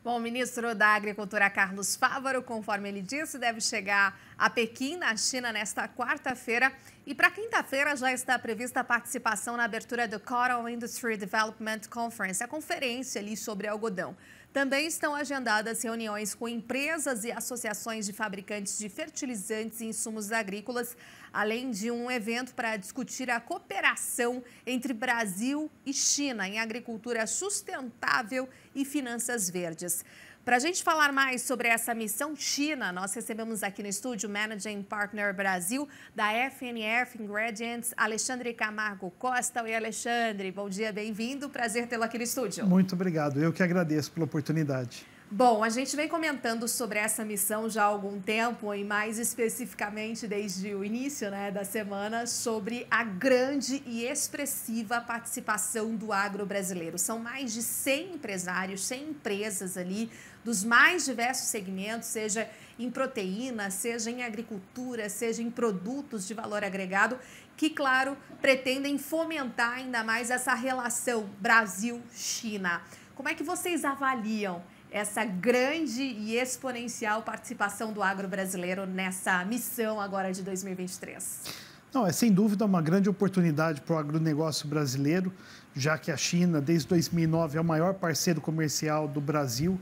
Bom, o ministro da Agricultura, Carlos Fávaro, conforme ele disse, deve chegar a Pequim, na China, nesta quarta-feira. E para quinta-feira já está prevista a participação na abertura do Cotton Industry Development Conference, a conferência ali sobre algodão. Também estão agendadas reuniões com empresas e associações de fabricantes de fertilizantes e insumos agrícolas, além de um evento para discutir a cooperação entre Brasil e China em agricultura sustentável e finanças verdes. Para a gente falar mais sobre essa missão China, nós recebemos aqui no estúdio o Managing Partner Brasil da FNF Ingredients, Alexandre Camargo Costa. Oi, Alexandre, bom dia, bem-vindo. Prazer tê-lo aqui no estúdio. Muito obrigado, eu que agradeço pela oportunidade. Bom, a gente vem comentando sobre essa missão já há algum tempo e mais especificamente desde o início, da semana, sobre a grande e expressiva participação do agro brasileiro. São mais de 100 empresários, 100 empresas ali dos mais diversos segmentos, seja em proteína, seja em agricultura, seja em produtos de valor agregado, que, claro, pretendem fomentar ainda mais essa relação Brasil-China. Como é que vocês avaliam essa grande e exponencial participação do agro brasileiro nessa missão agora de 2023? Não, é sem dúvida uma grande oportunidade para o agronegócio brasileiro, já que a China, desde 2009, é o maior parceiro comercial do Brasil.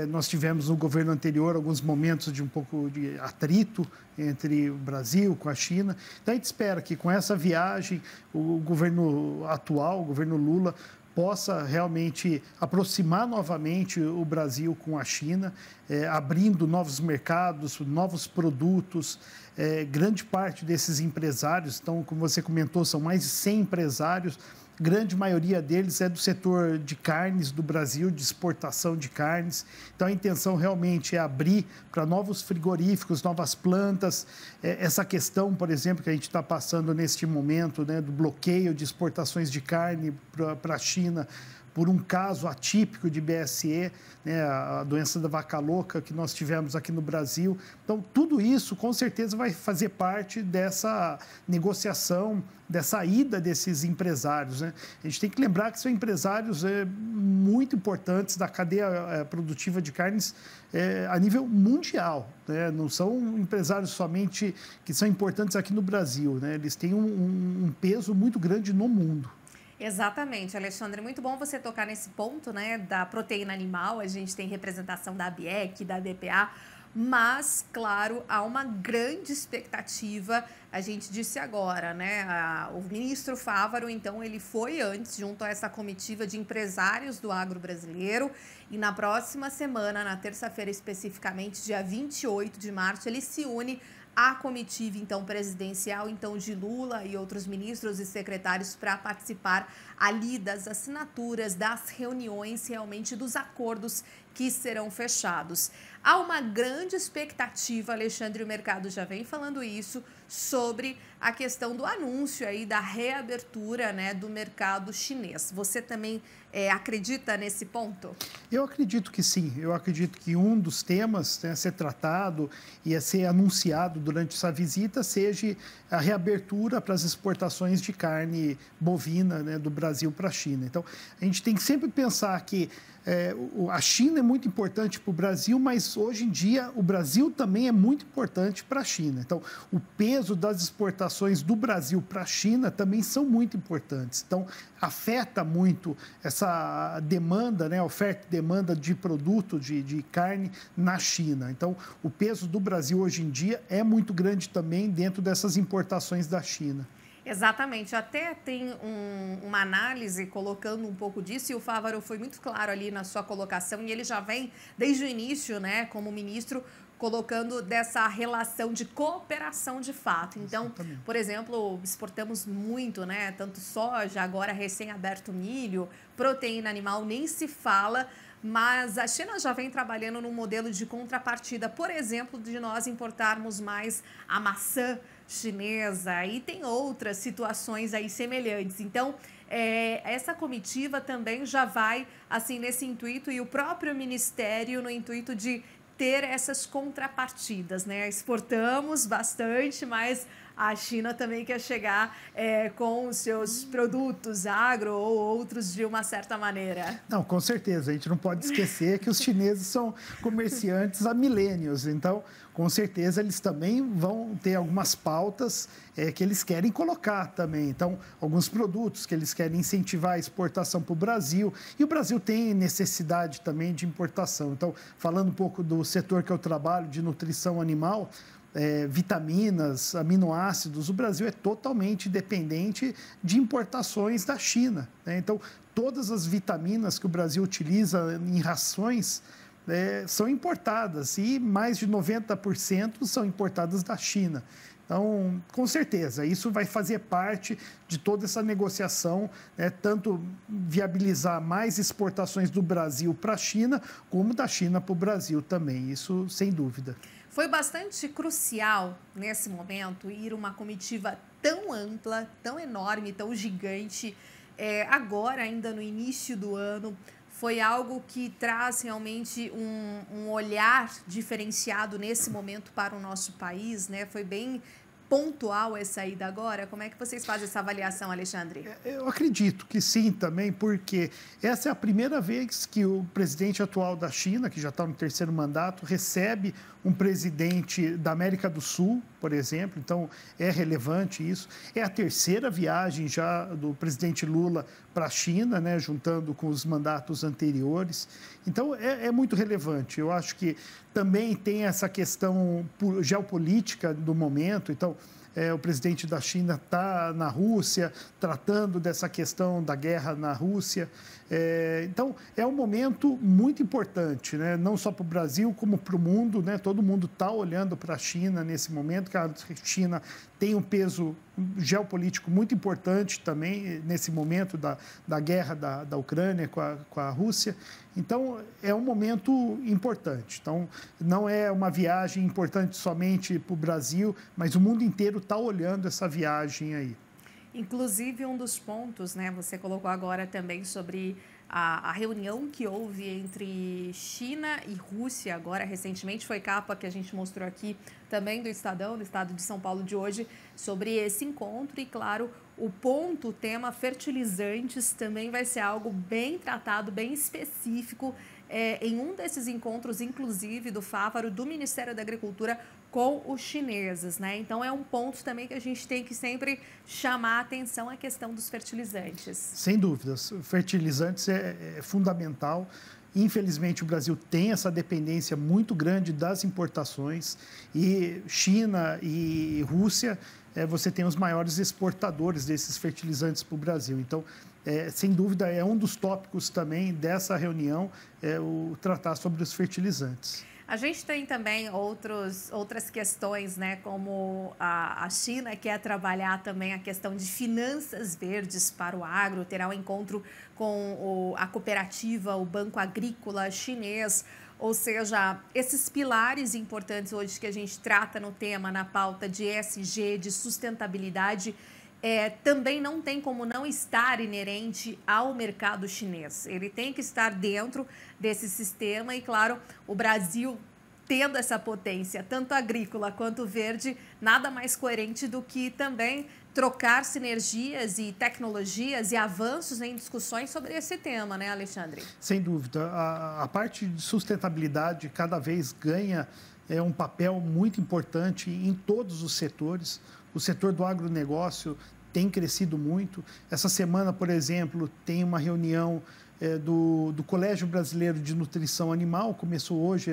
Nós tivemos no governo anterior alguns momentos de um pouco de atrito entre o Brasil com a China. Então, a gente espera que com essa viagem, o governo atual, o governo Lula, possa realmente aproximar novamente o Brasil com a China, abrindo novos mercados, novos produtos. Grande parte desses empresários, então, como você comentou, são mais de 100 empresários, grande maioria deles é do setor de carnes do Brasil, de exportação de carnes. Então, a intenção realmente é abrir para novos frigoríficos, novas plantas. Essa questão, por exemplo, que a gente está passando neste momento, do bloqueio de exportações de carne para a China, por um caso atípico de BSE, a doença da vaca louca que nós tivemos aqui no Brasil. Então, tudo isso, com certeza, vai fazer parte dessa negociação, dessa ida desses empresários. A gente tem que lembrar que são empresários muito importantes da cadeia produtiva de carnes a nível mundial. Não são empresários somente que são importantes aqui no Brasil. Eles têm um peso muito grande no mundo. Exatamente, Alexandre. Muito bom você tocar nesse ponto, da proteína animal. A gente tem representação da ABEC, da BPA, mas, claro, há uma grande expectativa. A gente disse agora, o ministro Fávaro, então, ele foi antes junto a essa comitiva de empresários do agro brasileiro e na próxima semana, na terça-feira especificamente, dia 28 de março, ele se une a comitiva, então, presidencial, então, de Lula e outros ministros e secretários para participar ali das assinaturas, das reuniões, realmente, dos acordos que serão fechados. Há uma grande expectativa, Alexandre, o mercado já vem falando isso, sobre a questão do anúncio aí da reabertura, do mercado chinês. Você também acredita nesse ponto? Eu acredito que sim. Eu acredito que um dos temas a ser tratado e a ser anunciado durante essa visita seja a reabertura para as exportações de carne bovina, do Brasil para a China. Então, a gente tem que sempre pensar que a China é muito importante para o Brasil, mas hoje em dia o Brasil também é muito importante para a China. Então, o peso das exportações do Brasil para a China também são muito importantes. Então, afeta muito essa demanda, oferta e demanda de produto de carne na China. Então, o peso do Brasil hoje em dia é muito grande também dentro dessas importações da China. Exatamente, até tem uma análise colocando um pouco disso, e o Fávaro foi muito claro ali na sua colocação, e ele já vem desde o início, como ministro, colocando dessa relação de cooperação de fato. Então, exatamente. Por exemplo, exportamos muito, tanto soja, agora recém-aberto milho, proteína animal, nem se fala, mas a China já vem trabalhando num modelo de contrapartida, por exemplo, de nós importarmos mais a maçã chinesa, e tem outras situações aí semelhantes. Então, essa comitiva também já vai assim nesse intuito, e o próprio Ministério no intuito de ter essas contrapartidas, Exportamos bastante, mas a China também quer chegar com os seus produtos agro ou outros de uma certa maneira. Não, com certeza. A gente não pode esquecer que os chineses são comerciantes há milênios. Então, com certeza, eles também vão ter algumas pautas que eles querem colocar também. Então, alguns produtos que eles querem incentivar a exportação para o Brasil. E o Brasil tem necessidade também de importação. Então, falando um pouco do setor que eu trabalho, de nutrição animal, vitaminas, aminoácidos, o Brasil é totalmente dependente de importações da China, né? Então, todas as vitaminas que o Brasil utiliza em rações são importadas e mais de 90% são importadas da China. Então, com certeza, isso vai fazer parte de toda essa negociação, né? Tanto viabilizar mais exportações do Brasil para a China, como da China para o Brasil também, isso sem dúvida. Foi bastante crucial, nesse momento, ir uma comitiva tão ampla, tão enorme, tão gigante, agora, ainda no início do ano. Foi algo que traz realmente um olhar diferenciado nesse momento para o nosso país, né? Foi bem pontual essa ida agora. Como é que vocês fazem essa avaliação, Alexandre? Eu acredito que sim também, porque essa é a primeira vez que o presidente atual da China, que já está no terceiro mandato, recebe um presidente da América do Sul, por exemplo. Então, é relevante isso. É a terceira viagem já do presidente Lula para a China, né, juntando com os mandatos anteriores. Então, é muito relevante. Eu acho que também tem essa questão geopolítica do momento. Então, o presidente da China está na Rússia, tratando dessa questão da guerra na Rússia. Então, é um momento muito importante, né? Não só para o Brasil, como para o mundo, né? Todo mundo está olhando para a China nesse momento, que a China tem um peso geopolítico muito importante também nesse momento da guerra da Ucrânia com a Rússia. Então, é um momento importante. Então, não é uma viagem importante somente para o Brasil, mas o mundo inteiro está olhando essa viagem aí. Inclusive, um dos pontos, né, você colocou agora também sobre a reunião que houve entre China e Rússia, agora recentemente, foi capa que a gente mostrou aqui também do Estadão, do Estado de São Paulo de hoje, sobre esse encontro. E, claro, o tema fertilizantes também vai ser algo bem tratado, bem específico, em um desses encontros, inclusive, do Fávaro, do Ministério da Agricultura, com os chineses, né? Então, é um ponto também que a gente tem que sempre chamar a atenção, a questão dos fertilizantes. Sem dúvidas, fertilizantes é fundamental. Infelizmente, o Brasil tem essa dependência muito grande das importações e China e Rússia, você tem os maiores exportadores desses fertilizantes para o Brasil. Então, sem dúvida, é um dos tópicos também dessa reunião, o tratar sobre os fertilizantes. A gente tem também outras questões, né, como a China quer trabalhar também a questão de finanças verdes para o agro, terá um encontro com a cooperativa, o Banco Agrícola Chinês, ou seja, esses pilares importantes hoje que a gente trata no tema, na pauta de ESG, de sustentabilidade, também não tem como não estar inerente ao mercado chinês. Ele tem que estar dentro desse sistema e, claro, o Brasil, tendo essa potência, tanto agrícola quanto verde, nada mais coerente do que também trocar sinergias e tecnologias e avanços em discussões sobre esse tema, né, Alexandre? Sem dúvida. A parte de sustentabilidade cada vez ganha um papel muito importante em todos os setores. O setor do agronegócio tem crescido muito. Essa semana, por exemplo, tem uma reunião do Colégio Brasileiro de Nutrição Animal, começou hoje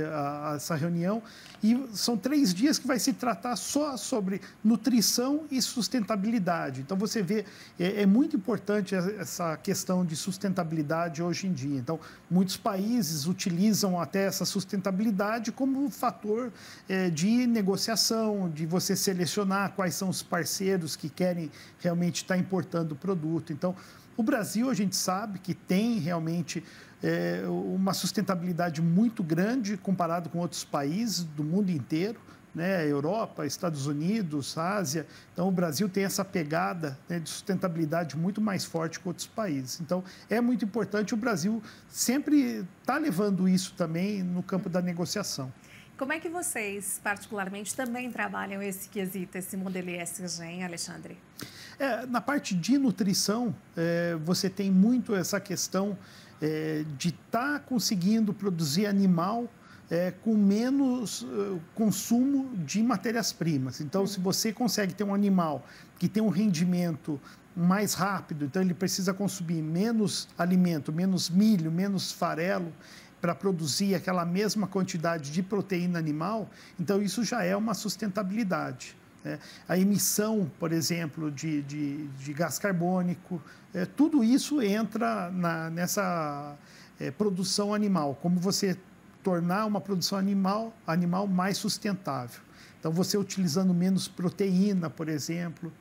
essa reunião, e são 3 dias que vai se tratar só sobre nutrição e sustentabilidade. Então, você vê, é muito importante essa questão de sustentabilidade hoje em dia. Então, muitos países utilizam até essa sustentabilidade como fator de negociação, de você selecionar quais são os parceiros que querem realmente estar importando o produto. Então, o Brasil, a gente sabe que tem realmente uma sustentabilidade muito grande comparado com outros países do mundo inteiro, né? Europa, Estados Unidos, Ásia. Então, o Brasil tem essa pegada, né, de sustentabilidade muito mais forte que outros países. Então, é muito importante o Brasil sempre estar levando isso também no campo da negociação. Como é que vocês, particularmente, também trabalham esse quesito, esse modelo ESG, hein, Alexandre? Na parte de nutrição, você tem muito essa questão de estar conseguindo produzir animal com menos consumo de matérias-primas. Então, se você consegue ter um animal que tem um rendimento mais rápido, então ele precisa consumir menos alimento, menos milho, menos farelo, para produzir aquela mesma quantidade de proteína animal, então isso já é uma sustentabilidade. A emissão, por exemplo, de gás carbônico, tudo isso entra nessa produção animal. Como você tornar uma produção animal mais sustentável. Então, você utilizando menos proteína, por exemplo,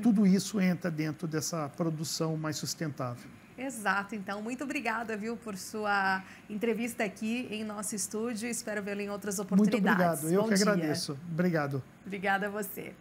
tudo isso entra dentro dessa produção mais sustentável. Exato. Então, muito obrigada, viu, por sua entrevista aqui em nosso estúdio. Espero vê-lo em outras oportunidades. Muito obrigado. Eu que agradeço. Obrigado. Obrigada a você.